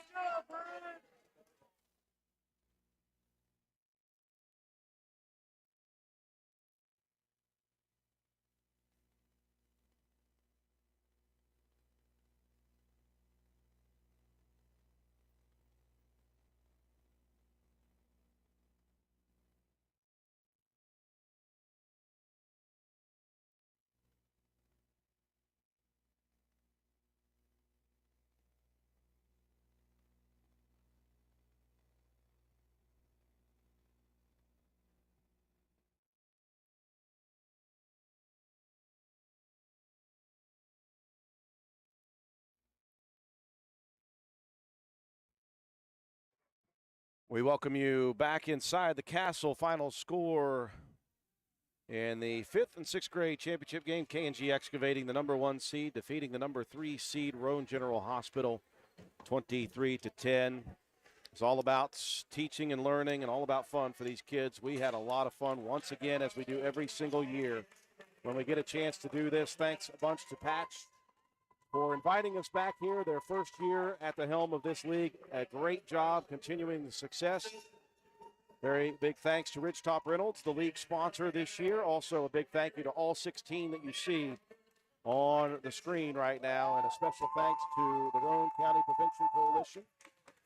We welcome you back inside the Castle. Final score in the 5th and 6th grade championship game. K&G Excavating, the number 1 seed, defeating the number 3 seed Roane General Hospital 23-10. It's all about teaching and learning and all about fun for these kids. We had a lot of fun once again, as we do every single year when we get a chance to do this. Thanks a bunch to Patch for inviting us back here, their first year at the helm of this league. A great job continuing the success. Very big thanks to Ridgetop Reynolds, the league sponsor this year. Also a big thank you to all 16 that you see on the screen right now. And a special thanks to the Roane County Prevention Coalition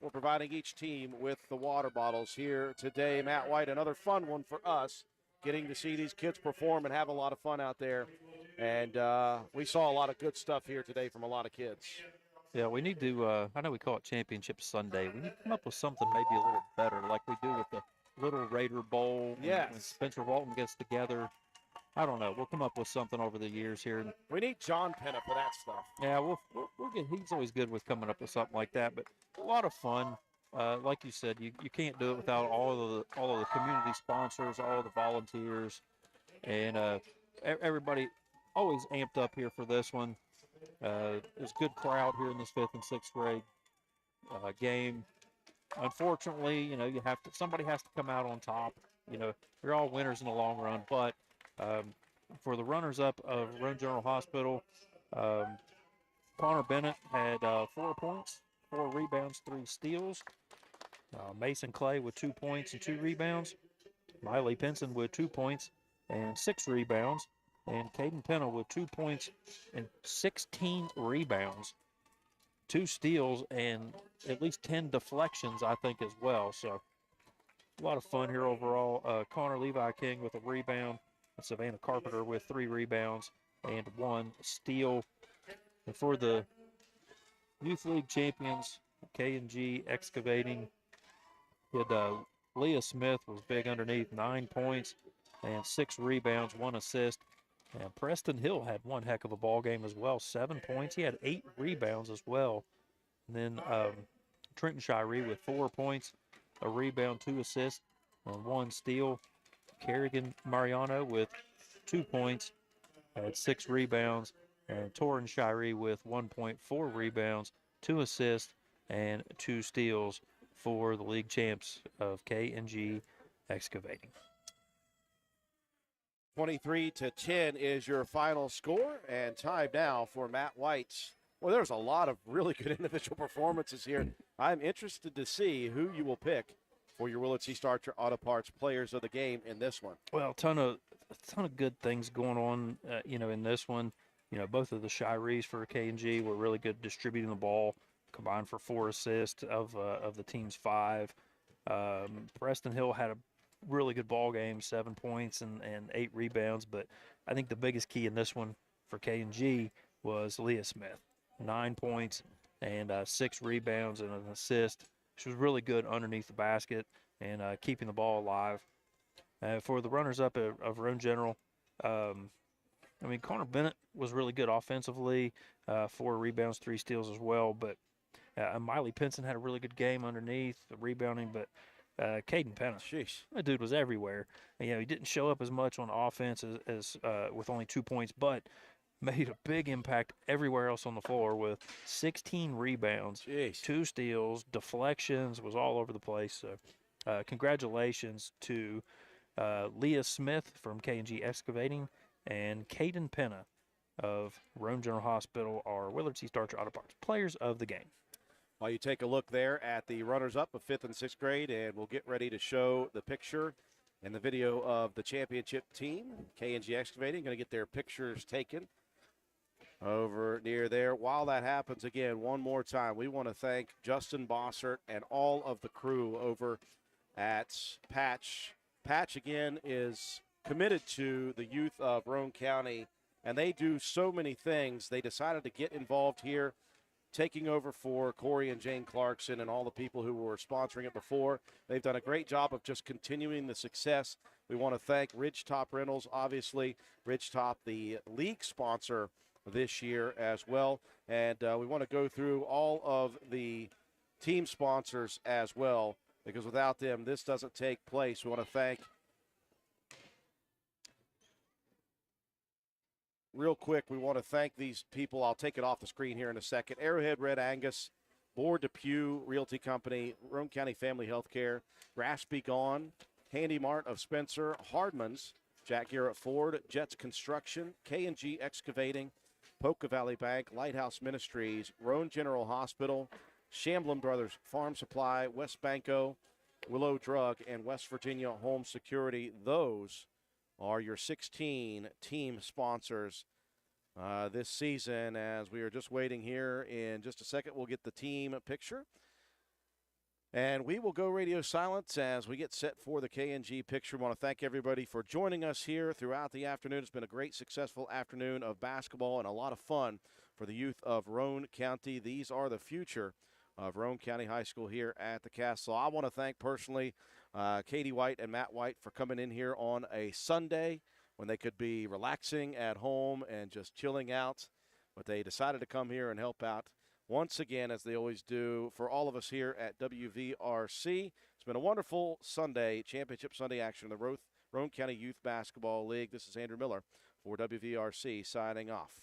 for providing each team with the water bottles here today. Matt White, another fun one for us, getting to see these kids perform and have a lot of fun out there. And we saw a lot of good stuff here today from a lot of kids. Yeah, we need to, I know we call it Championship Sunday. We need to come up with something maybe a little better, like we do with the Little Raider Bowl. Yes. When Spencer Walton gets together. I don't know. We'll come up with something over the years here. We need John Penna for that stuff. Yeah, we'll get. He's always good with coming up with something like that. But a lot of fun. Like you said, you can't do it without all of the community sponsors, all of the volunteers, and everybody always amped up here for this one. There's a good crowd here in this 5th and 6th grade game. Unfortunately, you know, somebody has to come out on top. You know, you're all winners in the long run, but for the runners-up of Roane General Hospital, Connor Bennett had 4 points, 4 rebounds, 3 steals. Mason Clay with 2 points and 2 rebounds. Miley Pinson with 2 points and 6 rebounds. And Caden Penna with 2 points and 16 rebounds, 2 steals, and at least 10 deflections, I think, as well. So a lot of fun here overall. Connor Levi King with a rebound. And Savannah Carpenter with 3 rebounds and 1 steal. And for the Youth League champions, K&G Excavating, Leah Smith was big underneath, 9 points and 6 rebounds, 1 assist. And Preston Hill had one heck of a ball game as well, 7 points. He had 8 rebounds as well. And then Trenton Shiree with 4 points, a rebound, 2 assists, and 1 steal. Kerrigan Mariano with 2 points, had 6 rebounds. And Torrin Shiree with 1.4 rebounds, 2 assists, and 2 steals for the league champs of K&G Excavating. 23-10 is your final score, and time now for Matt White. Well, there's a lot of really good individual performances here. I'm interested to see who you will pick for your Willard C. Starcher Auto Parts Players of the Game in this one. Well, a ton of good things going on, in this one. You know, both of the Shirees for K&G were really good distributing the ball, combined for 4 assists of the team's 5. Preston Hill had a really good ball game, 7 points and 8 rebounds. But I think the biggest key in this one for K&G was Leah Smith, 9 points and 6 rebounds and an assist. She was really good underneath the basket and keeping the ball alive. For the runners-up of Roane General, Connor Bennett was really good offensively, 4 rebounds, 3 steals as well. But Miley Pinson had a really good game underneath the rebounding, but Caden Penna, that dude was everywhere. And, he didn't show up as much on offense as with only 2 points, but made a big impact everywhere else on the floor with 16 rebounds, 2 steals, deflections, was all over the place. So congratulations to Leah Smith from K&G Excavating and Caden Penna of Roane General Hospital, our Willard C. Starcher Auto Parts Players of the Game. While you take a look there at the runners-up of 5th and 6th grade, and we'll get ready to show the picture and the video of the championship team. K&G Excavating going to get their pictures taken over near there. While that happens, again, one more time, we want to thank Justin Bossert and all of the crew over at Patch. Patch, again, is committed to the youth of Roane County, and they do so many things. They decided to get involved here, taking over for Corey and Jane Clarkson and all the people who were sponsoring it before. They've done a great job of just continuing the success. We want to thank Ridgetop Reynolds, obviously, Ridgetop, the league sponsor this year as well. And we want to go through all of the team sponsors as well, because without them, this doesn't take place. We want to thank, real quick, we want to thank these people. I'll take it off the screen here in a second. Arrowhead Red Angus, Board Depew Realty Company, Roane County Family Healthcare, Grass Be Gone, Handy Mart of Spencer, Hardman's, Jack Garrett Ford, Jets Construction, K&G Excavating, Polka Valley Bank, Lighthouse Ministries, Roane General Hospital, Shamblin Brothers Farm Supply, West Banco, Willow Drug, and West Virginia Home Security. Those are your 16 team sponsors this season. As we are just waiting here in just a second, we'll get the team picture. And we will go radio silent as we get set for the KNG picture. I want to thank everybody for joining us here throughout the afternoon. It's been a great, successful afternoon of basketball and a lot of fun for the youth of Roane County. These are the future of Roane County High School here at the Castle. I want to thank personally Katie White and Matt White for coming in here on a Sunday when they could be relaxing at home and just chilling out. But they decided to come here and help out once again, as they always do, for all of us here at WVRC. It's been a wonderful Sunday, Championship Sunday action in the Roane County Youth Basketball League. This is Andrew Miller for WVRC signing off.